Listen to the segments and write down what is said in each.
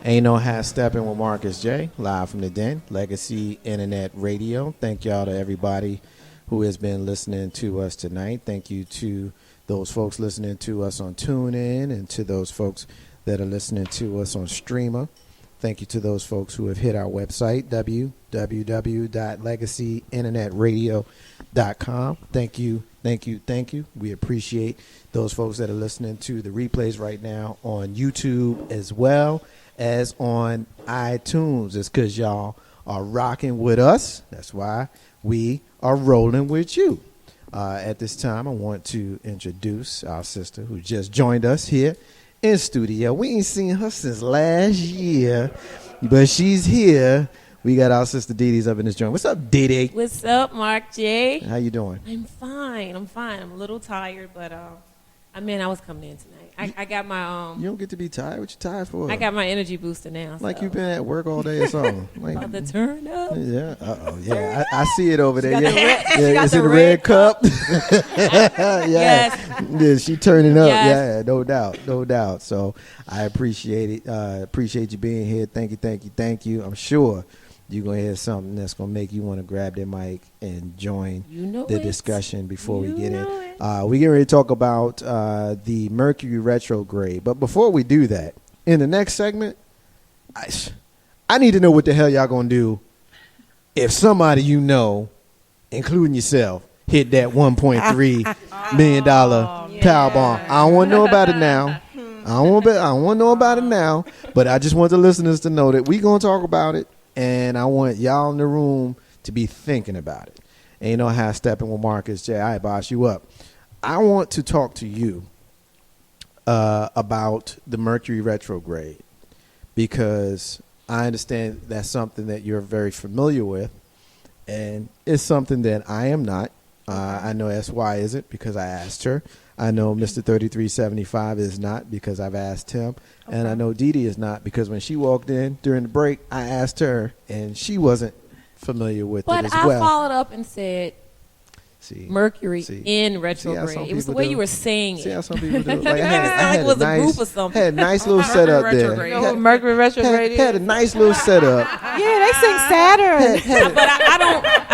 Ain't no half stepping with Marcus J. Live from the Den, Legacy Internet Radio. Thank y'all to everybody who has been listening to us tonight. Thank you to those folks listening to us on TuneIn and to those folks that are listening to us on Streamer. Thank you to those folks who have hit our website, www.legacyinternetradio.com. Thank you, thank you, thank you. We appreciate those folks that are listening to the replays right now on YouTube as well as on iTunes. It's because y'all are rocking with us. That's why we are rolling with you. At this time, I want to introduce our sister who just joined us here in studio. We ain't seen her since last year, but she's here. We got our sister Dee Dee's up in this joint. What's up, Dee Dee? What's up, Mark J? How you doing? I'm fine. I'm a little tired, but I was coming in tonight. I got my You don't get to be tired. What you tired for? I got my energy booster now. Like you've been at work all day or something. Like, about to turn up. Yeah. Yeah. I see it over there. Yeah. Is it a red cup? Yeah. Yes. Yeah, she turning up. Yes. Yeah, no doubt. No doubt. So I appreciate it. Appreciate you being here. Thank you. Thank you. Thank you. I'm sure you're going to hear something that's going to make you want to grab their mic and join the discussion before we get in. We're getting ready to talk about the Mercury retrograde. But before we do that, in the next segment, I need to know what the hell y'all going to do if somebody you know, including yourself, hit that $1.3 million power bomb. I don't want to know about it now. I don't want to know about it now. But I just want the listeners to know that we're going to talk about it. And I want y'all in the room to be thinking about it. Ain't no half stepping with Marcus J. I boss you up. I want to talk to you about the Mercury retrograde because I understand that's something that you're very familiar with, and it's something that I am not. I know SY isn't because I asked her. I know Mr. 3375 is not because I've asked him. Okay. And I know Dee Dee is not because when she walked in during the break, I asked her, and she wasn't familiar with it as well. But I followed up and said, Mercury in retrograde. It was the way you were saying it. See how some people do it? Like it was a group or something. Had a nice little setup there. You know what Mercury retrograde had a nice little setup. Yeah, they sing Saturn. But I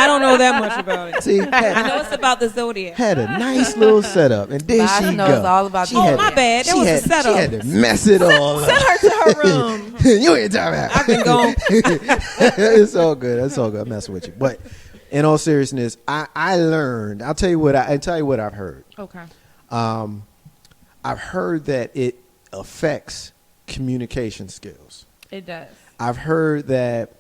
don't know that much about it. See, I know it's about the zodiac. Had a nice little setup, and then she knows all about the my bad. That was a setup. She had to mess it all up. Send her to her room. You ain't talking about. I've been gone. It's all good. It's all good. I'm messing with you, but. In all seriousness, I learned. I'll tell you what I've heard. Okay. I've heard that it affects communication skills. It does. I've heard that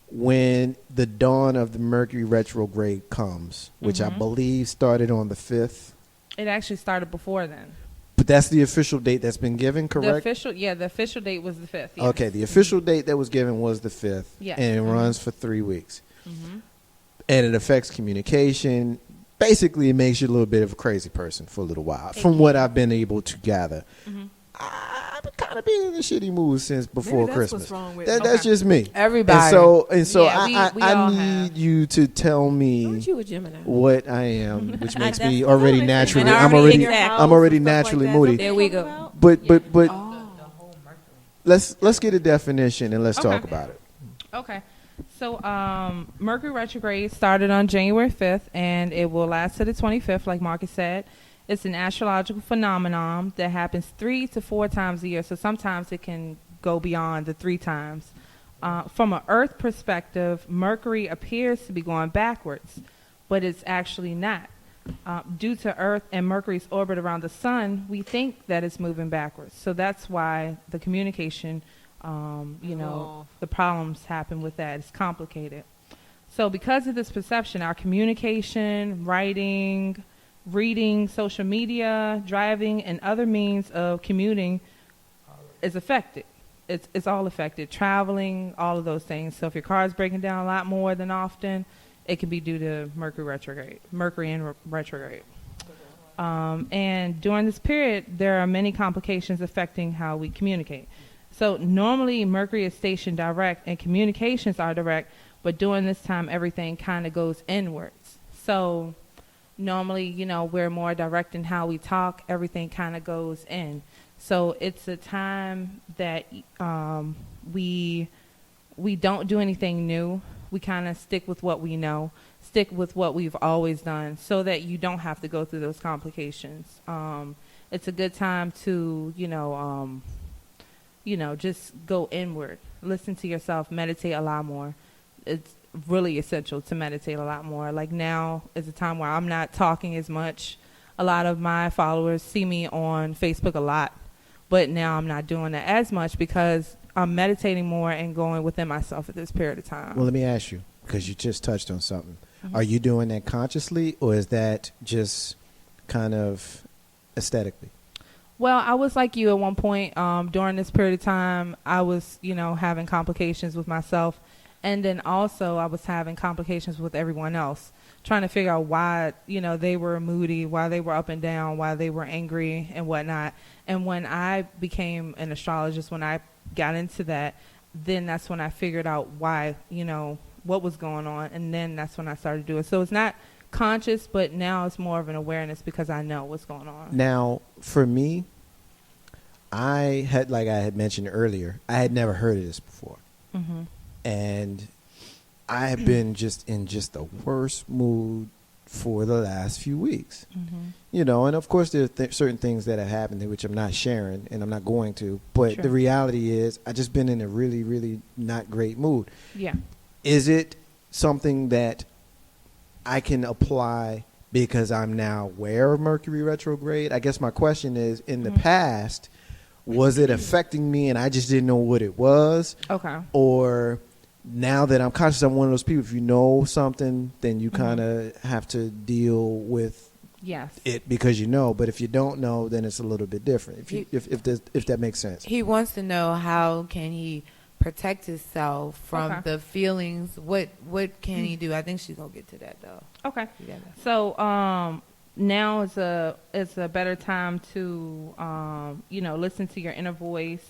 when the dawn of the Mercury retrograde comes, which I believe started on the 5th. It actually started before then. But that's the official date that's been given, correct? The official date was the 5th. Yes. Okay, the official date that was given was the 5th. Yes. And it runs for 3 weeks. Mm-hmm. And it affects communication. Basically, it makes you a little bit of a crazy person for a little while, from what I've been able to gather. Mm-hmm. I've kind of been in a shitty mood since before Christmas. What's wrong with That's just me. Everybody. And so Yeah, I need you to tell me Aren't you a Gemini? what I am, which makes me already naturally. And I'm already naturally moody. There we go. But let's get a definition and let's talk about it. Okay. So Mercury retrograde started on January 5th, and it will last to the 25th, like Marcus said. It's an astrological phenomenon that happens 3 to 4 times a year, so sometimes it can go beyond the 3 times. From an Earth perspective, Mercury appears to be going backwards, but it's actually not. Due to Earth and Mercury's orbit around the Sun, we think that it's moving backwards. So that's why the communication the problems happen with that. It's complicated. So because of this perception, our communication, writing, reading, social media, driving, and other means of commuting is affected. It's all affected. Traveling, all of those things. So if your car is breaking down a lot more than often, it can be due to Mercury in retrograde. And during this period, there are many complications affecting how we communicate. So normally Mercury is stationed direct and communications are direct, but during this time everything kind of goes inwards. So normally, we're more direct in how we talk. Everything kind of goes in. So it's a time that we don't do anything new. We kind of stick with what we know, stick with what we've always done, so that you don't have to go through those complications. It's a good time to, just go inward, listen to yourself, meditate a lot more. It's really essential to meditate a lot more. Like now is a time where I'm not talking as much. A lot of my followers see me on Facebook a lot, but now I'm not doing that as much because I'm meditating more and going within myself at this period of time. Well, let me ask you, because you just touched on something. Mm-hmm. Are you doing that consciously, or is that just kind of aesthetically? Well, I was like you at one point. During this period of time, I was, having complications with myself. And then also I was having complications with everyone else, trying to figure out why, they were moody, why they were up and down, why they were angry and whatnot. And when I became an astrologist, when I got into that, then that's when I figured out why, what was going on. And then that's when I started doing it. So it's not conscious, but now it's more of an awareness because I know what's going on. Now, for me, I had mentioned earlier, I had never heard of this before. Mm-hmm. And I have been in the worst mood for the last few weeks. Mm-hmm. And of course there are certain things that have happened which I'm not sharing and I'm not going to. But Sure. The reality is I just been in a really, really not great mood. Yeah. Is it something that I can apply because I'm now aware of Mercury retrograde? I guess my question is, in the past, was it affecting me and I just didn't know what it was? Okay. Or now that I'm conscious, I'm one of those people, if you know something, then you kind of have to deal with it because you know. But if you don't know, then it's a little bit different. If that makes sense. He wants to know how can he protect himself from the feelings. What can he do? I think she's gonna get to that though. Okay. So now is a better time to listen to your inner voice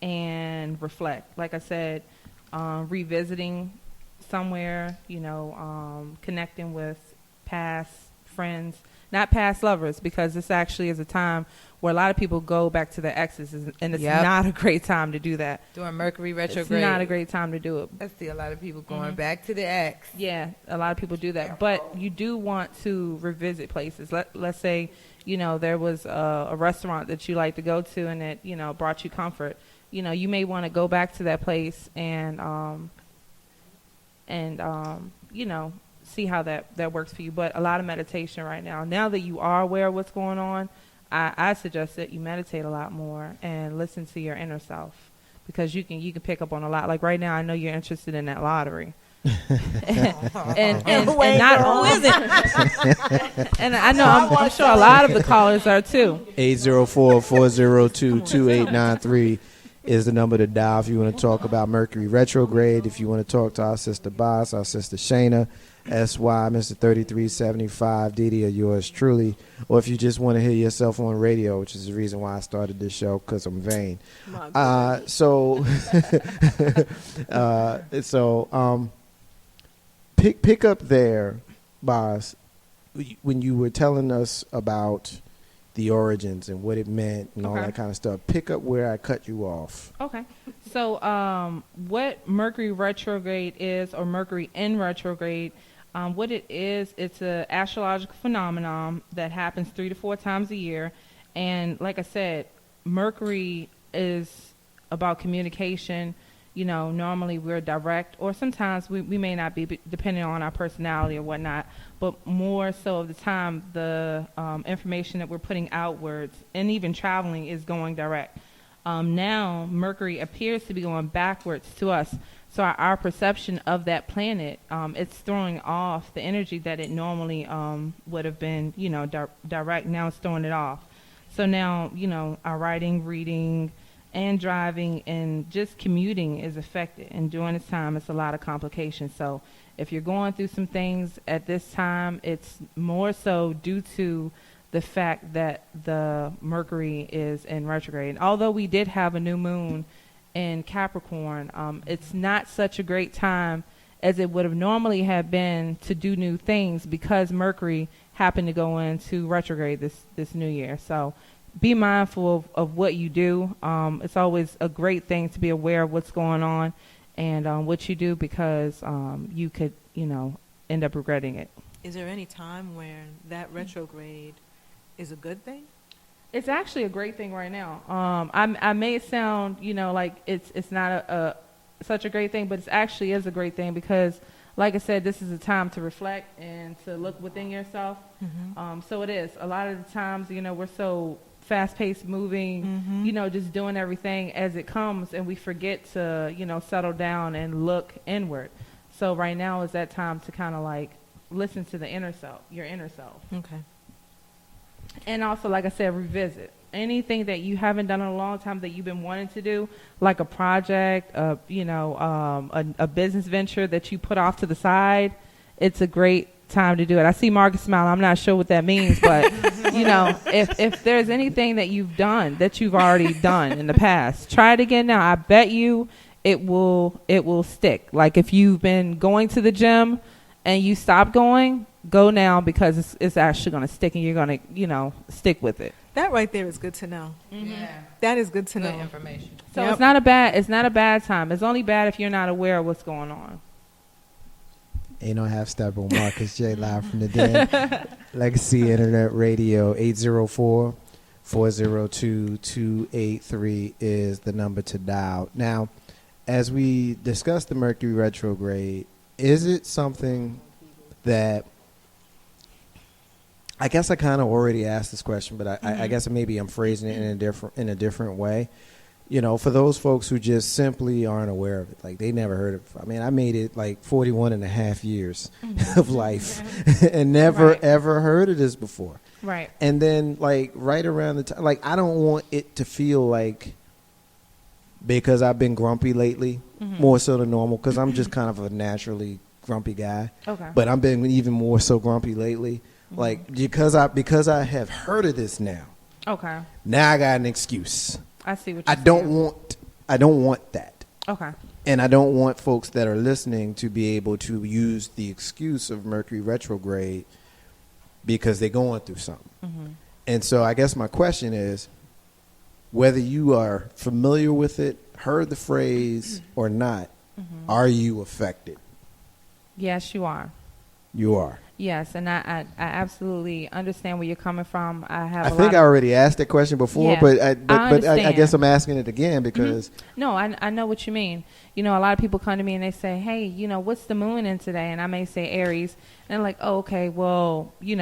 and reflect. Like I said, revisiting somewhere, connecting with past friends, not past lovers, because this actually is a time where a lot of people go back to their exes, and it's not a great time to do that. During Mercury retrograde. It's not a great time to do it. I see a lot of people going back to the ex. Yeah, a lot of people do that. But you do want to revisit places. Let's say, there was a restaurant that you like to go to and it, brought you comfort. You may want to go back to that place and see how that works for you. But a lot of meditation right now. Now that you are aware of what's going on, I suggest that you meditate a lot more and listen to your inner self, because you can pick up on a lot. Like right now, I know you're interested in that lottery. and not who is it? And I know I'm sure a lot of the callers are too. 804-402-2893 is the number to dial if you want to talk about Mercury retrograde. If you want to talk to our sister Boss, our sister Shayna, SY, Mr. 3375, Didi, or yours truly, or if you just want to hear yourself on radio, which is the reason why I started this show, because I'm vain. Pick up there, Boss, when you were telling us about the origins and what it meant and all that kind of stuff. Pick up where I cut you off. Okay. So what Mercury retrograde is, or Mercury in retrograde, what it is, it's an astrological phenomenon that happens 3 to 4 times a year. And like I said, Mercury is about communication. Normally we're direct, or sometimes we may not be, depending on our personality or whatnot, but more so of the time, the information that we're putting outwards and even traveling is going direct. Now, Mercury appears to be going backwards to us. So our perception of that planet, it's throwing off the energy that it normally would have been, direct. Now it's throwing it off. So now, our writing, reading, and driving and just commuting is affected. And during this time, it's a lot of complications. So if you're going through some things at this time, it's more so due to the fact that the Mercury is in retrograde. Although we did have a new moon in Capricorn, it's not such a great time as it would have normally have been to do new things, because Mercury happened to go into retrograde this new year. So be mindful of what you do. It's always a great thing to be aware of what's going on and what you do, because you could, end up regretting it. Is there any time where that retrograde is a good thing? It's actually a great thing right now. I may sound, like it's not such a great thing, but it actually is a great thing because, like I said, this is a time to reflect and to look within yourself. Mm-hmm. So it is. A lot of the times, we're so fast-paced moving, mm-hmm. Just doing everything as it comes, and we forget to, settle down and look inward. So right now is that time to kind of like listen to the inner self, your inner self. Okay. And also, like I said, revisit anything that you haven't done in a long time that you've been wanting to do, like a project, a business venture that you put off to the side. It's a great time to do it. I see Marcus smile. I'm not sure what that means, but if there's anything that you've done that you've already done in the past, try it again now. I bet you it will stick. Like if you've been going to the gym and you stop going, go now, because it's actually going to stick and you're going to, stick with it. That right there is good to know. Mm-hmm. Yeah. That is good to know. Information. So it's not a bad time. It's only bad if you're not aware of what's going on. Ain't no half step on Marcus J live from the den. Legacy Internet Radio 804-402-283 is the number to dial. Now, as we discuss the Mercury retrograde, is it something that, I guess I kind of already asked this question, but I guess maybe I'm phrasing it in a different way. For those folks who just simply aren't aware of it, like they never heard of it. I mean, I made it like 41 and a half years of life and never ever heard of this before. Right. And then like right around the time, like I don't want it to feel like, because I've been grumpy lately, more so than normal, because I'm just kind of a naturally grumpy guy. Okay. But I've been even more so grumpy lately. Like because I have heard of this now. Okay. Now I got an excuse. I see what you're saying. I don't want that. Okay. And I don't want folks that are listening to be able to use the excuse of Mercury retrograde because they're going through something. Mm-hmm. And so I guess my question is, whether you are familiar with it, heard the phrase or not, are you affected? Yes, you are. You are. Yes, and I absolutely understand where you're coming from. I think I already asked that question before, but I guess I'm asking it again because... No, I know what you mean. A lot of people come to me and they say, hey, what's the moon in today? And I may say Aries. And they're like, oh, okay, well, you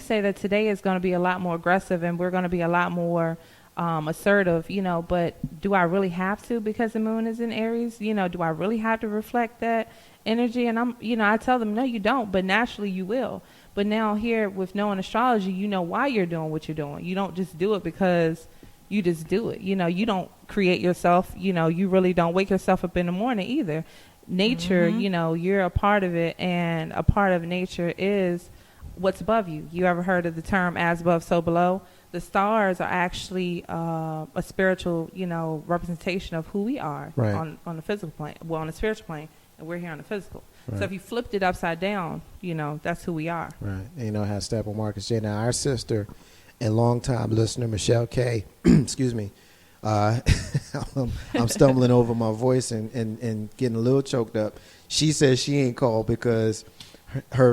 say that today is going to be a lot more aggressive and we're going to be a lot more assertive, but do I really have to because the moon is in Aries? Do I really have to reflect that energy? And I tell them, no, you don't, but naturally you will. But now here with knowing astrology, you know why you're doing what you're doing. You don't just do it because you just do it. You don't create yourself. You really don't wake yourself up in the morning either. Nature, you're a part of it, and a part of nature is what's above you. You ever heard of the term as above, so below? The stars are actually a spiritual, representation of who we are on the physical plane. Well, on the spiritual plane, and we're here on the physical. Right. So if you flipped it upside down, that's who we are. Right. And how Steppin Marcus J. Now, our sister and longtime listener, Michelle K., excuse me, I'm stumbling over my voice and getting a little choked up. She says she ain't called because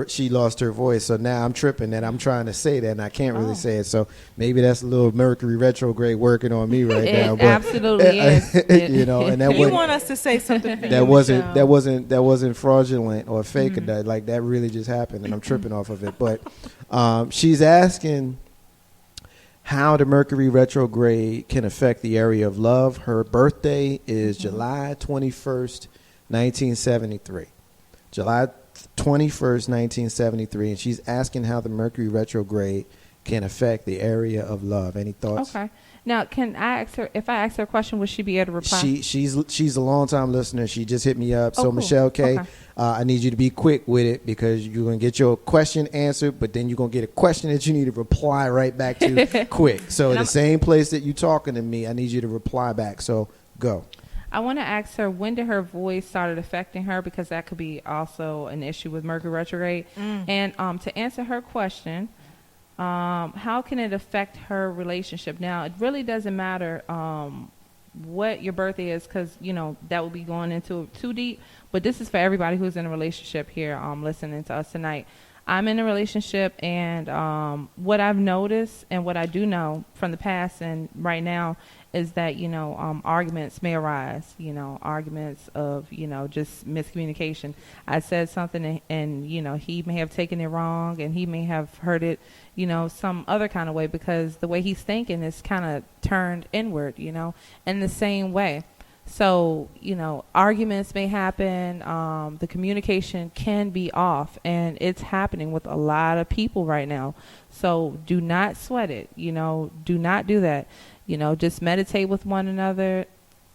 she lost her voice, so now I'm tripping that I'm trying to say that and I can't really say it. So maybe that's a little Mercury retrograde working on me right now. But absolutely is. And that you want us to say something. That wasn't fraudulent or fake or that. Like that really just happened, and I'm tripping off of it. But she's asking how the Mercury retrograde can affect the area of love. Her birthday is July 21st, 1973. July 21st, 1973, and she's asking how the Mercury retrograde can affect the area of love. Any thoughts? Okay. Now, can I ask her, if I ask her a question, will she be able to reply? She's a long-time listener. She just hit me up. So, cool. Michelle K., I need you to be quick with it because you're going to get your question answered, but then you're going to get a question that you need to reply right back to quick. So, the same place that you're talking to me, I need you to reply back. So, go. I want to ask her, when did her voice started affecting her, because that could be also an issue with Mercury retrograde. And to answer her question, How can it affect her relationship? Now, it really doesn't matter what your birthday is, because that would be going into it too deep. But this is for everybody who's in a relationship here, listening to us tonight. I'm in a relationship, and what I've noticed and what I do know from the past and right now is that arguments may arise. Arguments of just miscommunication. I said something, and he may have taken it wrong, and he may have heard it some other kind of way, because the way he's thinking is kind of turned inward. In the same way. So, arguments may happen. The communication can be off, and it's happening with a lot of people right now. So do not sweat it. Do not do that. Just meditate with one another.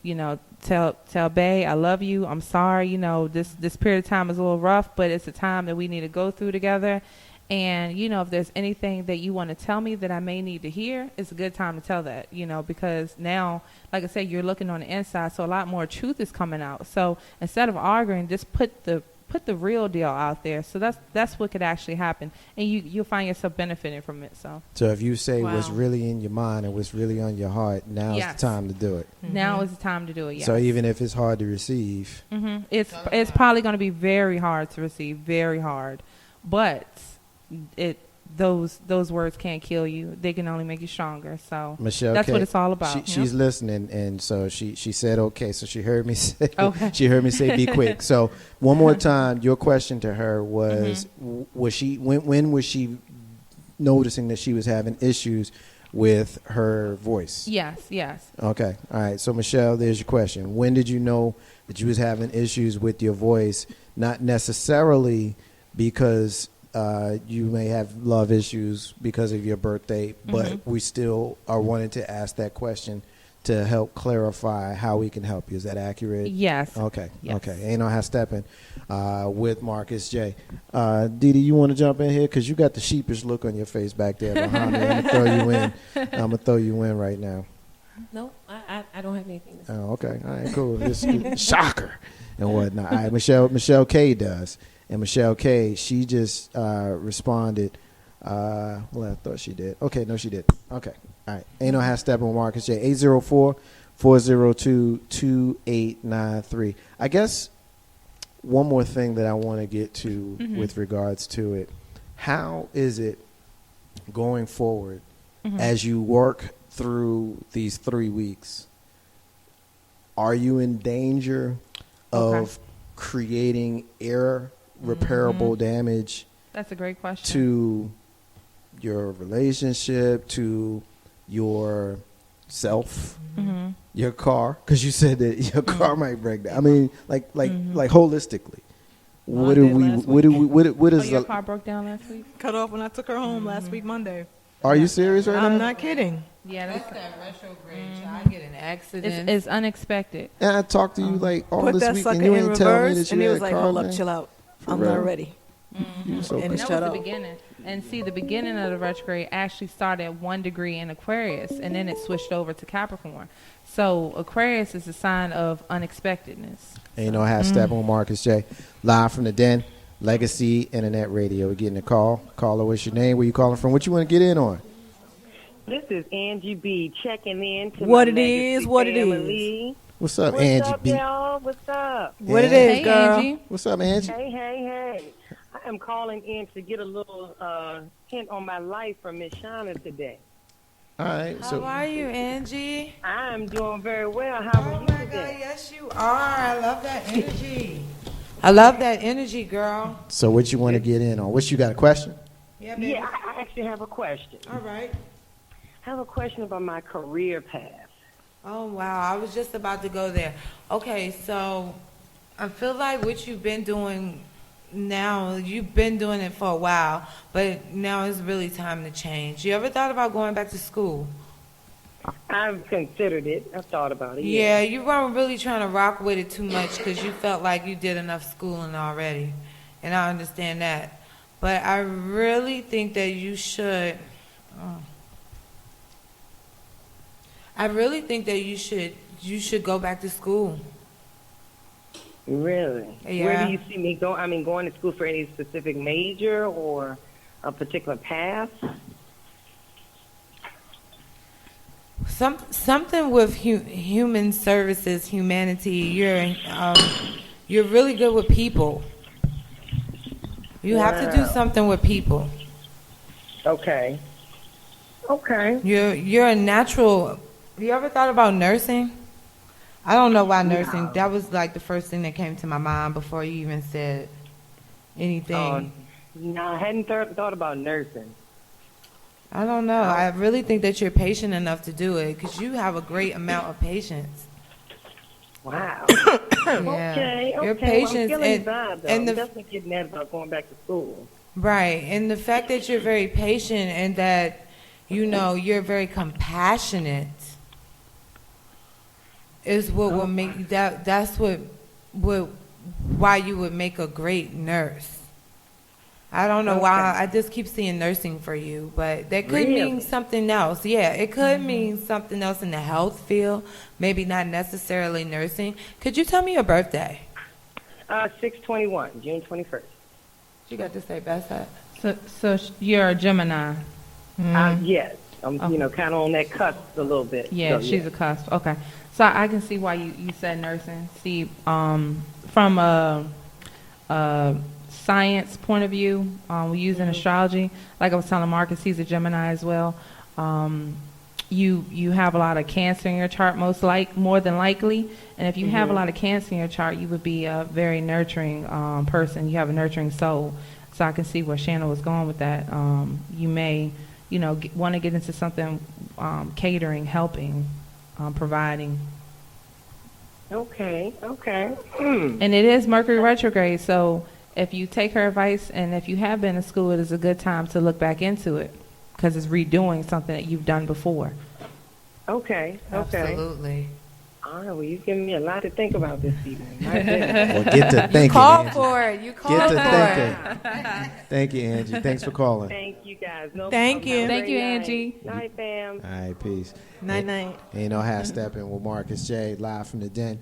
Tell Bae, I love you. I'm sorry. This period of time is a little rough, but it's a time that we need to go through together. And, if there's anything that you want to tell me that I may need to hear, it's a good time to tell that, because now, like I said, you're looking on the inside, so a lot more truth is coming out. So instead of arguing, just put the real deal out there. So that's what could actually happen. And you'll find yourself benefiting from it. So if you say what's really in your mind and what's really on your heart, now's the time to do it. Mm-hmm. Now is the time to do it, yes. So even if it's hard to receive. Mm-hmm. It's probably going to be very hard to receive, very hard. But those words can't kill you. They can only make you stronger. So Michelle, that's what it's all about. She's listening, and so she said okay. So she heard me say she heard me say be quick. So one more time, your question to her was was she when was she noticing that she was having issues with her voice? Yes. Okay. All right. So Michelle, there's your question. When did you know that you was having issues with your voice? Not necessarily because you may have love issues because of your birthday, but we still are wanting to ask that question to help clarify how we can help you. Is that accurate? Yes. Okay. Yes. Okay. Ain't no how stepping with Marcus J. Dee Dee, you want to jump in here? Because you got the sheepish look on your face back there behind me. I'm going to throw you in. I'm going to throw you in right now. No, I don't have anything to say. Oh, okay. All right, cool. It's shocker and whatnot. All right, Michelle K does. And Michelle K, she just responded. Well, I thought she did. Okay, no, she did. Okay. All right. Ain't no half step on Marcus J. 804-402-2893. I guess one more thing that I want to get to with regards to it. How is it going forward as you work through these 3 weeks? Are you in danger of creating irreparable damage? That's a great question. To your relationship, to your self, your car, because you said that your car might break down. I mean, like holistically. What is your car broke down last week? Cut off when I took her home last week Monday. Are you serious right now? I'm not kidding. Yeah, That's that retrograde. I get an accident. It's unexpected. And I talked to you like all Put this that week, sucker and you in ain't tell me reverse, that and you he had was a like, car. hold Man. up, chill out. For I'm real? not ready. You so And And shut that was up. the beginning. And see, the beginning of the retrograde actually started at 1 degree in Aquarius, and then it switched over to Capricorn. So Aquarius is a sign of unexpectedness. And you know, I have Step on Marcus J. Live from the Den, Legacy Internet Radio. We're getting a call. Caller, what's your name? Where you calling from? What you want to get in on? This is Angie B checking in to What my it is, Legacy what it family. What's up, What's Angie up, B? y'all? What's up? What it Hey, is, girl. Angie. What's up, Angie? Hey. I am calling in to get a little hint on my life from Miss Shauna today. All right. How So, are you, Angie? I'm doing very well. How are you God, today? yes you are. I love that energy. I love that energy, girl. so what you want to get in on? What you got a question? Yeah, baby. Yeah, I actually have a question. All right. I have a question about my career path. Oh, wow. I was just about to go there. Okay, so I feel like what you've been doing now, you've been doing it for a while, but now it's really time to change. You ever thought about going back to school? I've considered it. I've thought about it. Yeah, you weren't really trying to rock with it too much because you felt like you did enough schooling already, and I understand that. But I really think that you should. I really think that you should go back to school. Really? Yeah. Where do you see me go? I mean, going to school for any specific major or a particular path? something with human services, humanity. You're really good with people. You have to do something with people. Okay. Okay. You're a natural. You ever thought about nursing? I don't know why nursing. No. That was like the first thing that came to my mind before you even said anything. No, I hadn't thought about nursing. I don't know. I really think that you're patient enough to do it because you have a great amount of patience. Wow. Yeah. Okay. Your Well, patience I'm feeling that, though. and I'm the definitely getting that about going back to school. right, and the fact that you're very patient and that you're very compassionate is what will make that. That's what why you would make a great nurse. I don't know why. I just keep seeing nursing for you, but that could mean something else. Yeah, it could mean something else in the health field, maybe not necessarily nursing. Could you tell me your birthday? 6/21, June 21st. You got to say best that. So you're a Gemini. Yes. I'm, kind of on that cusp a little bit. Yeah, So, she's a cusp. Okay. So I can see why you said nursing. See, from a science point of view, we use in astrology. Like I was telling Marcus, he's a Gemini as well. You have a lot of Cancer in your chart, more than likely. And if you have a lot of Cancer in your chart, you would be a very nurturing person. You have a nurturing soul. So I can see where Shannon was going with that. You may, want to get into something catering, helping, providing. Okay. And it is Mercury retrograde, so if you take her advice and if you have been in school, it is a good time to look back into it because it's redoing something that you've done before. Okay. Absolutely. All right, well, you've given me a lot to think about this evening. Well, get to thinking. You called Angie. for it. You Get called to for thinking. Thank you, Angie. Thanks for calling. Thank you, guys. No Thank problem. you. Have a Thank you, great night. Angie. Night, fam. All right, peace. Night. Ain't no half stepping with Marcus J. Live from the Den,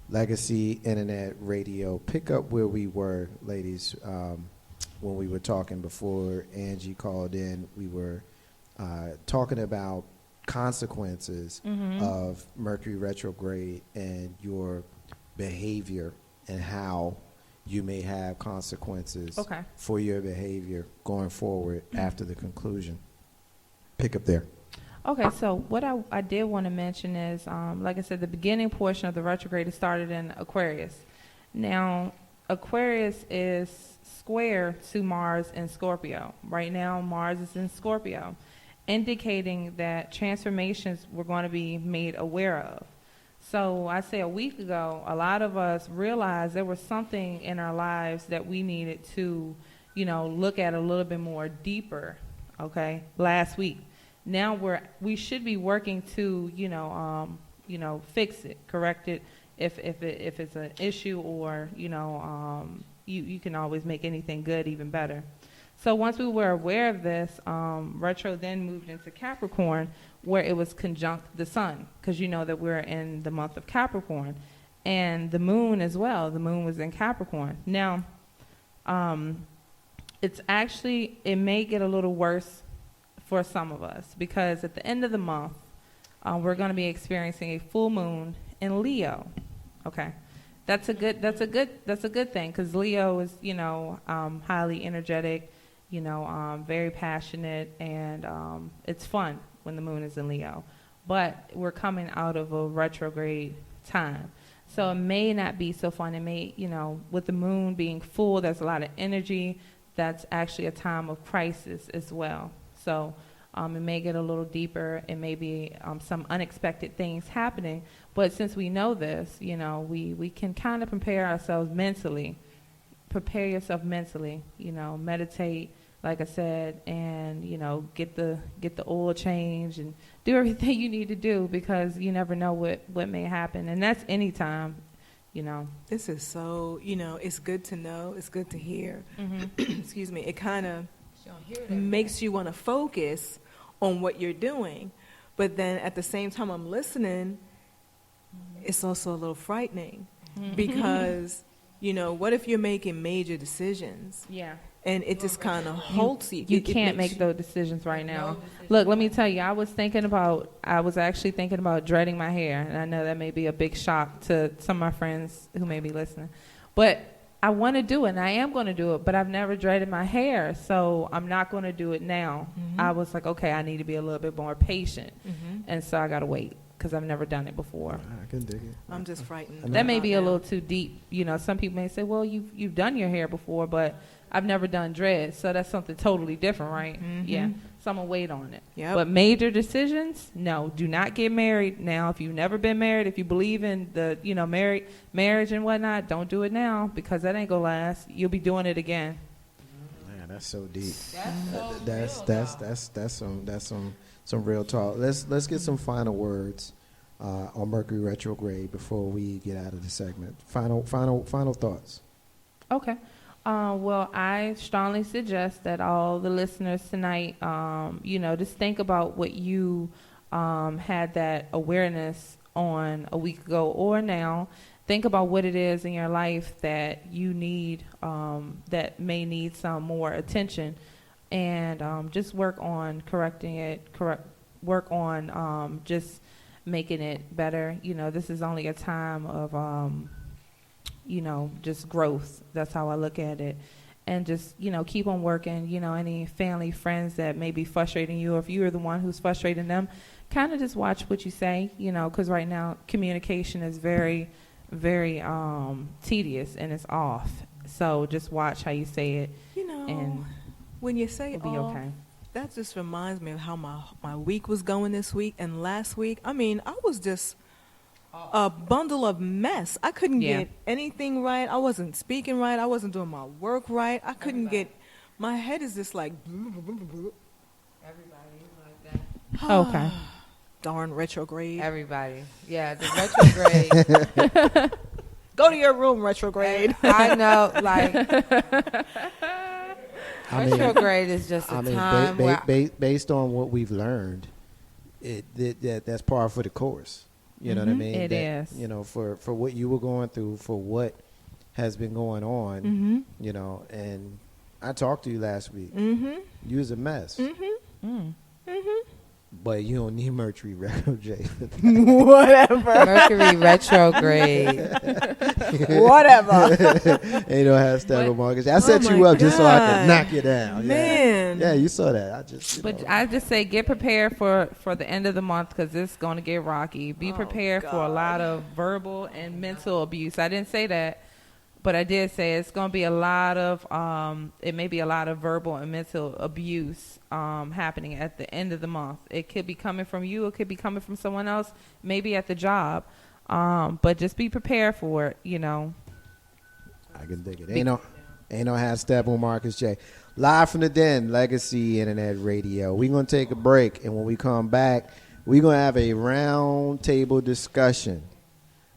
Legacy Internet Radio. Pick up where we were, ladies, when we were talking before Angie called in. We were talking about consequences of Mercury retrograde and your behavior and how you may have consequences for your behavior going forward after the conclusion. Pick up there. Okay, so what I did want to mention is, like I said, the beginning portion of the retrograde started in Aquarius. Now, Aquarius is square to Mars in Scorpio. Right now, Mars is in Scorpio, indicating that transformations we're going to be made aware of. So I say a week ago, a lot of us realized there was something in our lives that we needed to, look at a little bit more deeper, okay, last week. Now we should be working to, fix it, correct it, if it's an issue, or, you can always make anything good even better. So once we were aware of this, retro then moved into Capricorn, where it was conjunct the sun, because you know that we're in the month of Capricorn, and the moon as well. The moon was in Capricorn. Now, it may get a little worse for some of us, because at the end of the month, we're going to be experiencing a full moon in Leo. Okay, that's a good thing, because Leo is highly energetic, very passionate, and it's fun when the moon is in Leo. But we're coming out of a retrograde time, so it may not be so fun. It may, with the moon being full, there's a lot of energy. That's actually a time of crisis as well. So it may get a little deeper. It may be some unexpected things happening. But since we know this, we can kind of prepare ourselves mentally. Prepare yourself mentally. Meditate, like I said, and get the oil change and do everything you need to do, because you never know what may happen, and that's any time. This is so, it's good to know. It's good to hear. Excuse me. It kind of makes you want to focus on what you're doing. But then at the same time I'm listening, it's also a little frightening, because, what if you're making major decisions? Yeah. and it just kind of halts you. You It can't makes make those decisions right now. Look, let me tell you, I was actually thinking about dreading my hair, and I know that may be a big shock to some of my friends who may be listening, but I want to do it, and I am going to do it, but I've never dreaded my hair, so I'm not going to do it now. I was like, okay, I need to be a little bit more patient, and so I got to wait because I've never done it before. I can dig it. I'm just frightened. That may about be a now. little too deep. You know, some people may say, well, you've done your hair before, but I've never done dreads, so that's something totally different, right? Yeah, so I'm going to wait on it. Yep. But major decisions, no, do not get married now. If you've never been married, if you believe in the, marriage and whatnot, don't do it now because that ain't going to last. You'll be doing it again. Man, that's so deep. That's some real talk. Let's get some final words on Mercury retrograde before we get out of the segment. Final thoughts. Okay. Well, I strongly suggest that all the listeners tonight, just think about what you had that awareness on a week ago or now. Think about what it is in your life that you need, that may need some more attention, and just work on correcting it. Work on just making it better. This is only a time of just growth. That's how I look at it. And just, keep on working. Any family, friends that may be frustrating you, or if you're the one who's frustrating them, kind of just watch what you say, because right now communication is very, very tedious and it's off. So just watch how you say it. And when you say it'll be off, okay. that just reminds me of how my week was going this week and last week. I mean, I was just a bundle of mess. I couldn't get anything right. I wasn't speaking right. I wasn't doing my work right. I couldn't get, my head is just like. Everybody like that. Okay. Darn retrograde. Everybody. Yeah, the retrograde. Go to your room, retrograde. I know, retrograde is just a time where based on what we've learned, that's par for the course. You know what I mean? It is. For what you were going through, for what has been going on, and I talked to you last week. You was a mess. But you don't need Mercury retrograde. Whatever. Mercury retrograde. Whatever. Ain't no hashtag Marcus. I set you up just so I could knock you down. Man. Yeah, you saw that. I just say get prepared for the end of the month because it's going to get rocky. Be prepared for a lot of verbal and mental abuse. I didn't say that, but I did say it's going to be a lot of, it may be a lot of verbal and mental abuse happening at the end of the month. It could be coming from you. It could be coming from someone else, maybe at the job. But just be prepared for it, I can dig it. Ain't no hashtag on Marcus J. Live from the Den, Legacy Internet Radio. We're going to take a break, and when we come back, we're going to have a round table discussion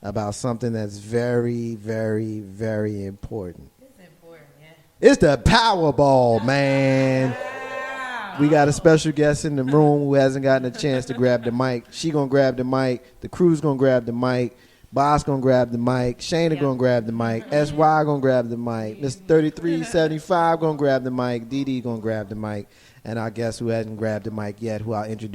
about something that's very, very, very important. It's important, yeah. It's the Powerball, man. We got a special guest in the room who hasn't gotten a chance to grab the mic. She gonna grab the mic. The crew's gonna grab the mic. Boss gonna grab the mic. Shayna gonna grab the mic. SY gonna grab the mic. Mr. 3375 gonna grab the mic. DD gonna grab the mic. And our guest who hasn't grabbed the mic yet, who I'll introduce.